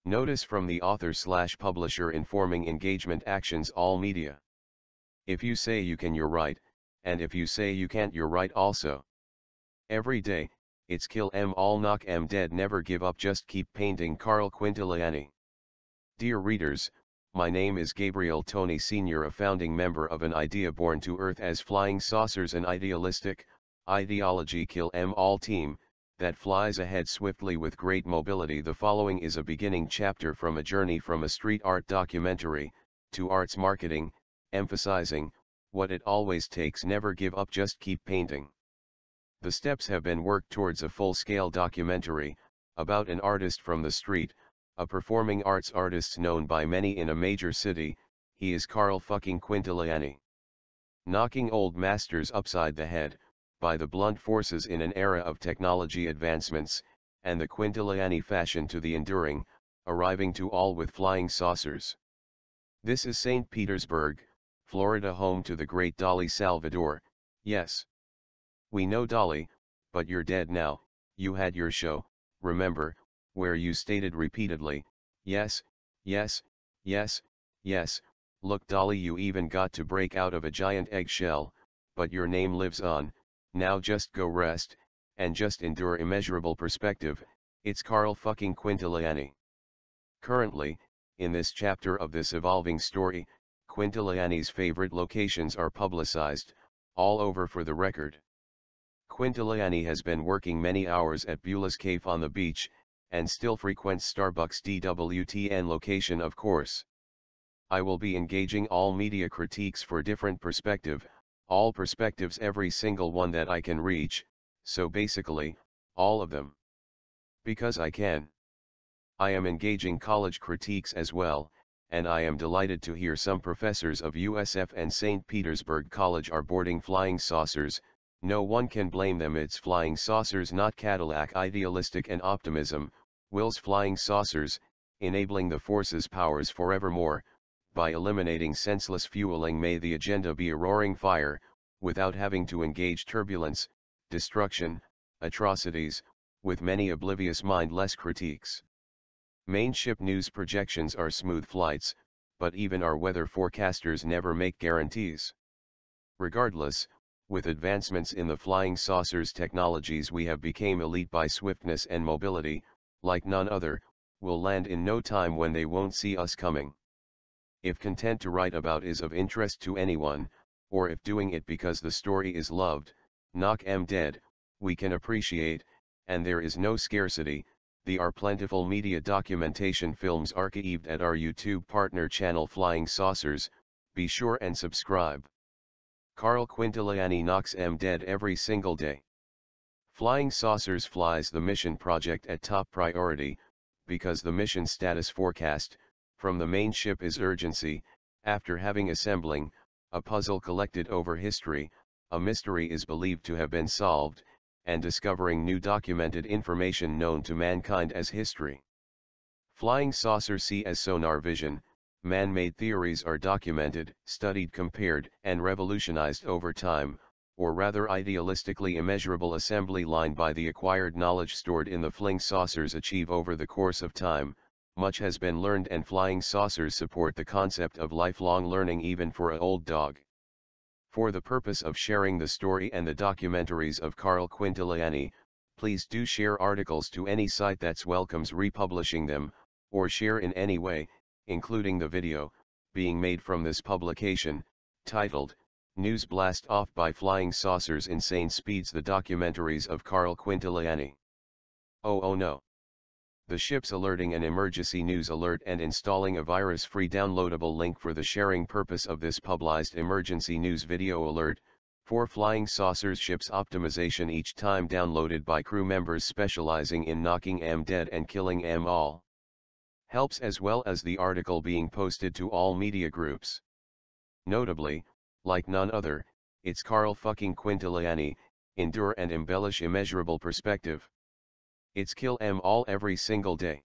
Notice from the author/publisher informing engagement actions all media. If you say you can, you're right, and if you say you can't, you're right also. Every day, it's kill 'em all, knock 'em dead, never give up, just keep painting. Carl Quintiliani. Dear readers, my name is Gabriel Tony Sr., a founding member of an idea born to Earth as flying saucers, an idealistic, ideology kill 'em all team, that flies ahead swiftly with great mobility. The following is a beginning chapter from a journey from a street art documentary, to arts marketing, emphasizing, what it always takes: never give up, just keep painting. The steps have been worked towards a full-scale documentary, about an artist from the street, a performing arts artist known by many in a major city. He is Carl fucking Quintiliani. Knocking old masters upside the head, by the blunt forces in an era of technology advancements, and the Quintiliani fashion to the enduring, arriving to all with flying saucers. This is St. Petersburg, Florida, home to the great Dali Salvador. Yes, we know Dali, but you're dead now. You had your show, remember, where you stated repeatedly, yes, yes, yes, yes. Look Dali, you even got to break out of a giant eggshell, but your name lives on. Now just go rest, and just endure. Immeasurable perspective. It's Carl fucking Quintiliani. Currently, in this chapter of this evolving story, Quintiliani's favorite locations are publicized, all over for the record. Quintiliani has been working many hours at Beulah's Cave on the beach, and still frequents Starbucks DWTN location, of course. I will be engaging all media critiques for different perspective, all perspectives, every single one that I can reach, so basically, all of them. Because I can. I am engaging college critiques as well, and I am delighted to hear some professors of USF and St. Petersburg College are boarding flying saucers. No one can blame them. It's flying saucers, not Cadillac. Idealistic and optimism, wills flying saucers, enabling the forces powers forevermore, by eliminating senseless fueling. May the agenda be a roaring fire, without having to engage turbulence, destruction, atrocities, with many oblivious mindless critiques. Main ship news projections are smooth flights, but even our weather forecasters never make guarantees. Regardless, with advancements in the flying saucers technologies, we have become elite by swiftness and mobility, like none other. Will land in no time when they won't see us coming. If content to write about is of interest to anyone, or if doing it because the story is loved, knock 'em dead, we can appreciate, and there is no scarcity. There are plentiful media documentation films archived at our YouTube partner channel Flying Saucers. Be sure and subscribe. Carl Quintiliani knocks 'em dead every single day. Flying Saucers flies the mission project at top priority, because the mission status forecast from the main ship is urgency. After having assembling a puzzle collected over history, a mystery is believed to have been solved, and discovering new documented information known to mankind as history. Flying saucer see as sonar vision. Man-made theories are documented, studied, compared, and revolutionized over time, or rather idealistically immeasurable assembly line by the acquired knowledge stored in the flying saucers achieve over the course of time. Much has been learned, and flying saucers support the concept of lifelong learning even for an old dog. For the purpose of sharing the story and the documentaries of Carl Quintiliani, please do share articles to any site that welcomes republishing them, or share in any way, including the video, being made from this publication, titled, News Blast Off by Flying Saucers Insane Speeds, the documentaries of Carl Quintiliani. Oh no. The ship's alerting an emergency news alert and installing a virus-free downloadable link for the sharing purpose of this published emergency news video alert, for Flying Saucers ship's optimization each time downloaded by crew members specializing in knocking 'em dead and killing 'em all. Helps, as well as the article being posted to all media groups. Notably, like none other, it's Carl fucking Quintiliani, endure and embellish immeasurable perspective. It's kill 'em all every single day.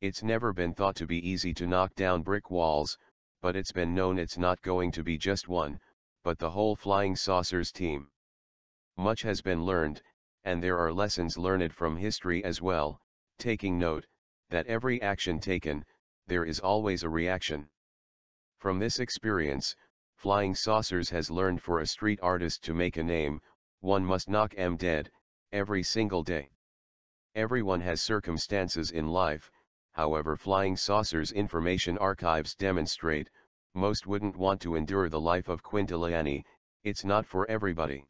It's never been thought to be easy to knock down brick walls, but it's been known it's not going to be just one, but the whole Flying Saucers team. Much has been learned, and there are lessons learned from history as well. Taking note, that every action taken, there is always a reaction. From this experience, Flying Saucers has learned for a street artist to make a name, one must knock 'em dead, every single day. Everyone has circumstances in life, however Flying Saucers information archives demonstrate, most wouldn't want to endure the life of Quintiliani. It's not for everybody.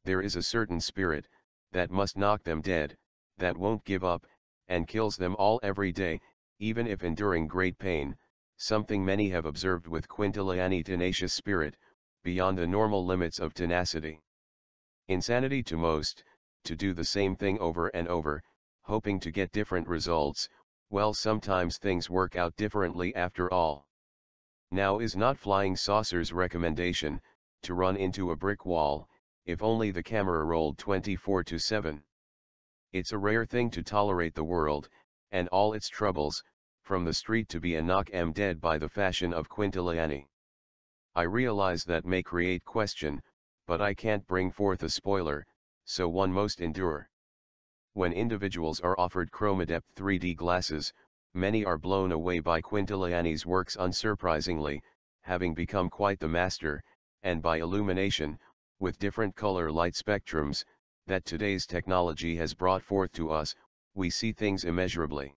There is a certain spirit, that must knock them dead, that won't give up, and kills them all every day, even if enduring great pain, something many have observed with Quintiliani: tenacious spirit, beyond the normal limits of tenacity. Insanity to most, to do the same thing over and over, hoping to get different results. Well, sometimes things work out differently after all. Now is not Flying Saucers' recommendation, to run into a brick wall, if only the camera rolled 24/7. It's a rare thing to tolerate the world, and all its troubles, from the street to be a knock 'em dead by the fashion of Quintiliani. I realize that may create question, but I can't bring forth a spoiler, so one must endure. When individuals are offered ChromaDepth 3D glasses, many are blown away by Quintiliani's works unsurprisingly, having become quite the master, and by illumination, with different color light spectrums, that today's technology has brought forth to us, we see things immeasurably.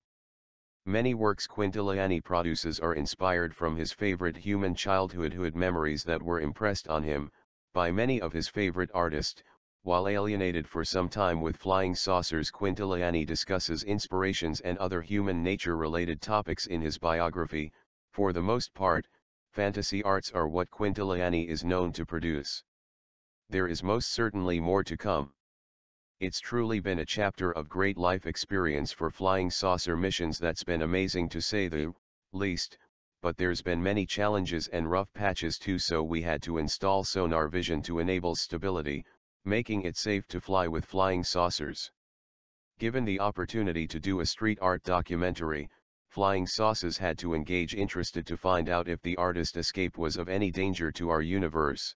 Many works Quintiliani produces are inspired from his favorite human childhood memories that were impressed on him, by many of his favorite artists. While alienated for some time with Flying Saucers, Quintiliani discusses inspirations and other human nature-related topics in his biography. For the most part, fantasy arts are what Quintiliani is known to produce. There is most certainly more to come. It's truly been a chapter of great life experience for Flying Saucer missions that's been amazing to say the least, but there's been many challenges and rough patches too, so we had to install sonar vision to enable stability, making it safe to fly with Flying Saucers. Given the opportunity to do a street art documentary, Flying Saucers had to engage interested to find out if the artist escape was of any danger to our universe.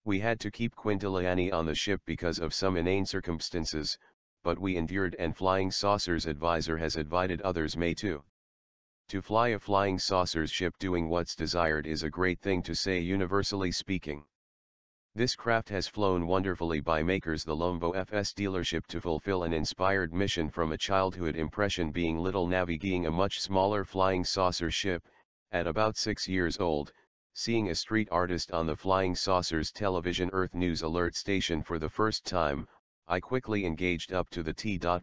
We had to keep Quintiliani on the ship because of some inane circumstances, but we endured, and Flying Saucers advisor has invited others may too. To fly a Flying Saucers ship doing what's desired is a great thing to say, universally speaking. This craft has flown wonderfully by makers the Lombo FS dealership to fulfill an inspired mission from a childhood impression, being little navigating a much smaller Flying Saucer ship, at about 6 years old. Seeing a street artist on the Flying Saucers television Earth News Alert station for the first time, I quickly engaged up to the T.V.B.N.A.S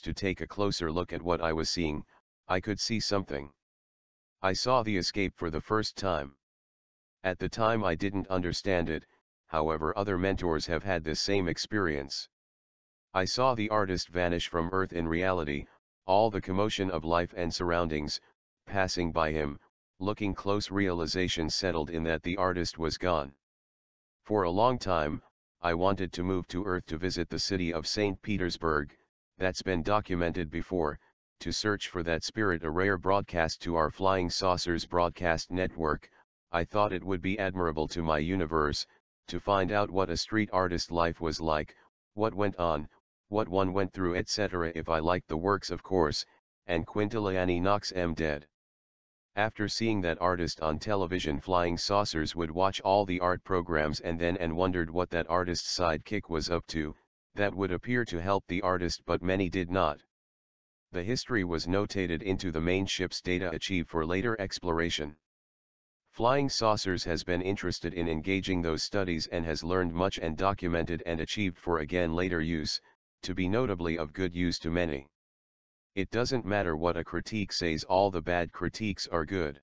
to take a closer look at what I was seeing. I could see something. I saw the escape for the first time. At the time I didn't understand it, however other mentors have had this same experience. I saw the artist vanish from Earth in reality, all the commotion of life and surroundings, passing by him. Looking close, realization settled in that the artist was gone. For a long time, I wanted to move to Earth to visit the city of St. Petersburg, that's been documented before, to search for that spirit, a rare broadcast to our Flying Saucers broadcast network. I thought it would be admirable to my universe, to find out what a street artist life was like, what went on, what one went through, etc. if I liked the works, of course, and Quintiliani knocks 'em dead. After seeing that artist on television, Flying Saucers would watch all the art programs and wondered what that artist's sidekick was up to, that would appear to help the artist, but many did not. The history was notated into the main ship's data achieved for later exploration. Flying Saucers has been interested in engaging those studies and has learned much and documented and achieved for again later use, to be notably of good use to many. It doesn't matter what a critique says, all the bad critiques are good.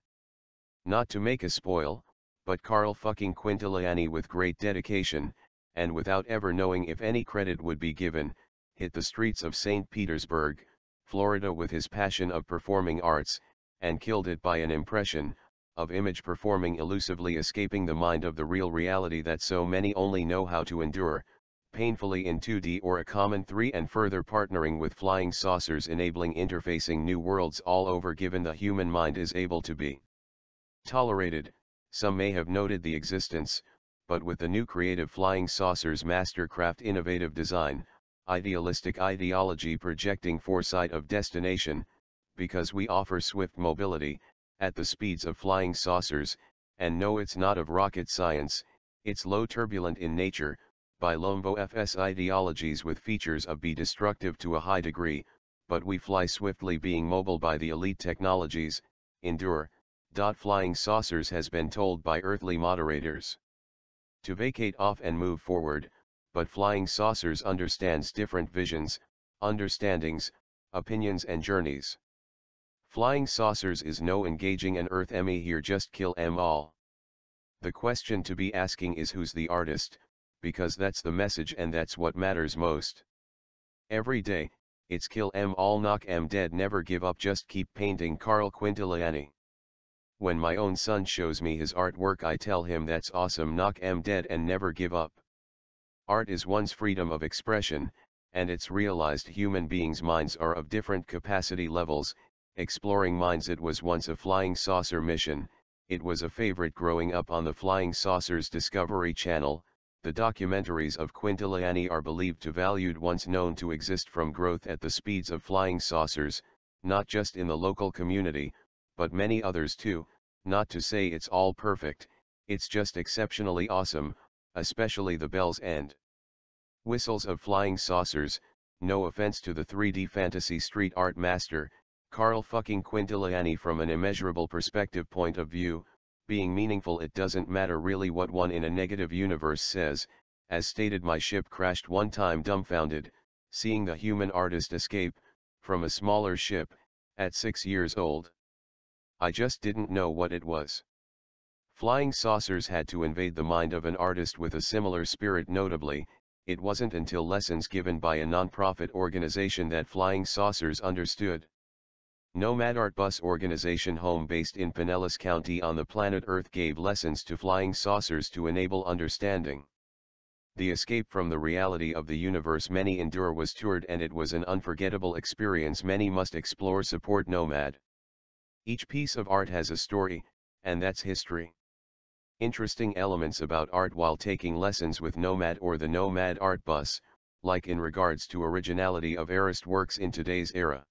Not to make a spoil, but Carl fucking Quintiliani, with great dedication, and without ever knowing if any credit would be given, hit the streets of St. Petersburg, Florida with his passion of performing arts, and killed it by an impression of image performing, elusively escaping the mind of the real reality that so many only know how to endure, painfully in 2D or a common 3, and further partnering with Flying Saucers, enabling interfacing new worlds all over, given the human mind is able to be tolerated. Some may have noted the existence, but with the new creative Flying Saucers mastercraft innovative design, idealistic ideology projecting foresight of destination, because we offer swift mobility, at the speeds of flying saucers, and no, it's not of rocket science, it's low turbulent in nature, by Lombo FS ideologies with features of be destructive to a high degree, but we fly swiftly being mobile by the elite technologies, endure. Flying saucers has been told by earthly moderators to vacate off and move forward, but flying saucers understands different visions, understandings, opinions and journeys. Flying saucers is no engaging an earth Emmy here, just kill 'em all. The question to be asking is who's the artist, because that's the message and that's what matters most. Every day, it's kill 'em all, knock 'em dead, never give up, just keep painting. Carl Quintiliani. When my own son shows me his artwork, I tell him that's awesome, knock 'em dead and never give up. Art is one's freedom of expression, and it's realized human beings' minds are of different capacity levels. Exploring minds. It was once a flying saucer mission, it was a favorite growing up on the Flying Saucers Discovery Channel. The documentaries of Quintiliani are believed to valued once known to exist from growth at the speeds of flying saucers, not just in the local community, but many others too. Not to say it's all perfect, it's just exceptionally awesome, especially the bells and whistles of flying saucers. No offense to the 3D fantasy street art master, Carl fucking Quintiliani. From an immeasurable perspective point of view, being meaningful, it doesn't matter really what one in a negative universe says. As stated, my ship crashed one time, dumbfounded, seeing the human artist escape from a smaller ship, at 6 years old. I just didn't know what it was. Flying saucers had to invade the mind of an artist with a similar spirit. Notably, it wasn't until lessons given by a non-profit organization that flying saucers understood. Nomad Art Bus organization, home-based in Pinellas County on the planet Earth, gave lessons to flying saucers to enable understanding. The escape from the reality of the universe many endure was toured, and it was an unforgettable experience many must explore. Support Nomad. Each piece of art has a story, and that's history. Interesting elements about art while taking lessons with Nomad or the Nomad Art Bus, like in regards to originality of artist works in today's era.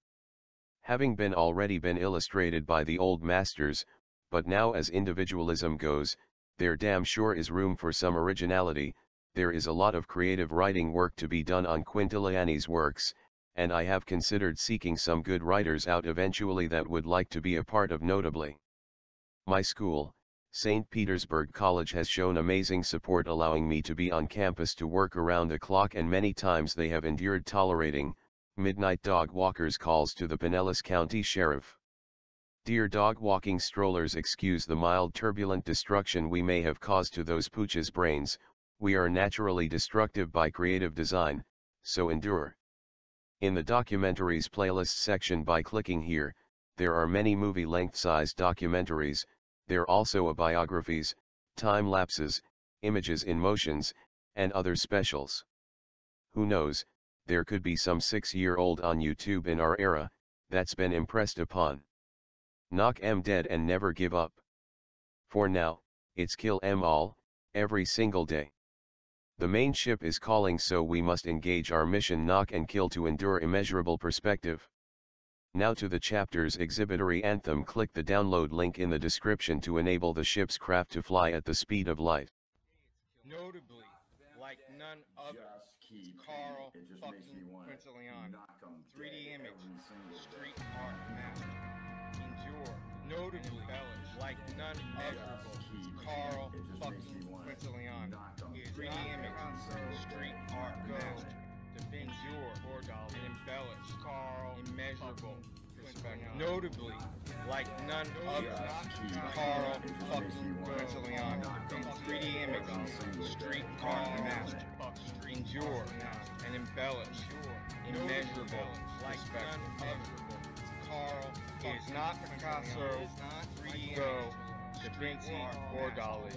Having already been illustrated by the old masters, but now as individualism goes, there damn sure is room for some originality. There is a lot of creative writing work to be done on Quintiliani's works, and I have considered seeking some good writers out eventually that would like to be a part of. Notably, my school, St. Petersburg College, has shown amazing support, allowing me to be on campus to work around the clock, and many times they have endured tolerating midnight dog walkers' calls to the Pinellas County Sheriff. Dear dog walking strollers, excuse the mild turbulent destruction we may have caused to those pooches' brains. We are naturally destructive by creative design, so endure. In the documentaries playlist section, by clicking here, there are many movie-length sized documentaries. There also are biographies, time lapses, images in motions, and other specials. Who knows, there could be some 6-year-old on YouTube in our era that's been impressed upon. Knock 'em dead and never give up. For now, it's kill 'em all, every single day. The main ship is calling, so we must engage our mission, knock and kill, to endure immeasurable perspective. Now to the chapter's exhibitory anthem. Click the download link in the description to enable the ship's craft to fly at the speed of light. Notably, like none other, Carl fucking Quintiliani. 3D image, street art master. Endure, notably, like none other, Carl fucking Quintiliani. 3D image, street art master. Endure, and embellish, Carl, immeasurable. Notably, like none other, Carl fucking Quintiliani. 3D image, street art master. Endure and embellish, immeasurable, like none other. Carl is not Picasso, Van Gogh, Da Vinci, or Dali.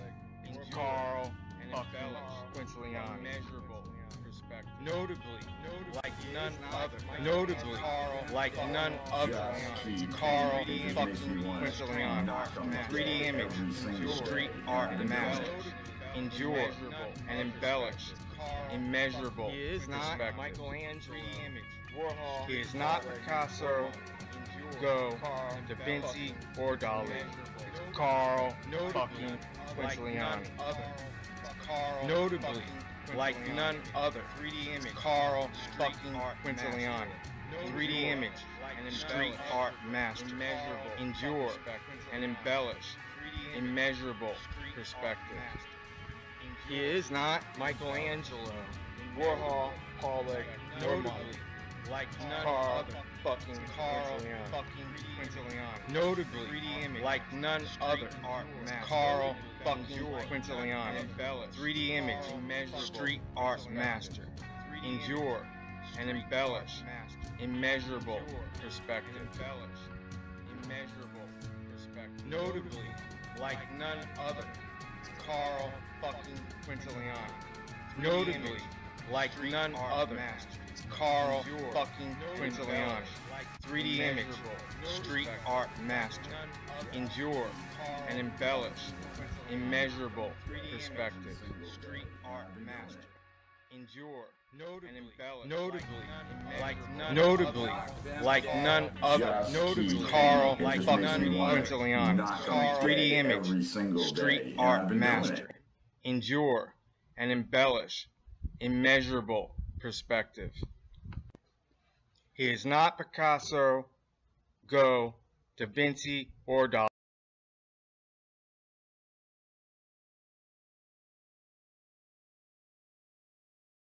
Carl fucking Quintiliani. Immeasurable. Notably, like none other. Notably, like none other. Carl fucking Quintiliani. 3D image, street art master. Endure and embellish, immeasurable. He is not Michelangelo, Warhol. He is not Picasso, Go, Da Vinci, or Dali. Carl fucking Quintiliano. Notably, like none other. 3D image. Carl fucking Quintiliano. 3D image. And street art master. Endure and embellish. Immeasurable perspective. He is not Michelangelo, Warhol, Pollock, notably, like none other. Fucking Quintiliano. Notably, 3D image, like none other. Carl fucking Quintiliano. 3D image, street art master. Endure and embellish. Immeasurable perspective. Immeasurable perspective. Notably, like none other. Carl fucking Quintiliano. Notably, like none other. Carl fucking Quintiliano. 3D image, street art master. Endure and embellish. Immeasurable perspective. Street art master. Endure and embellish. Notably, like none other. Notably, Carl fucking Quintiliano. 3D image, street art master. Endure and embellish. Immeasurable perspective. He is not Picasso, Go, Da Vinci, or Dali.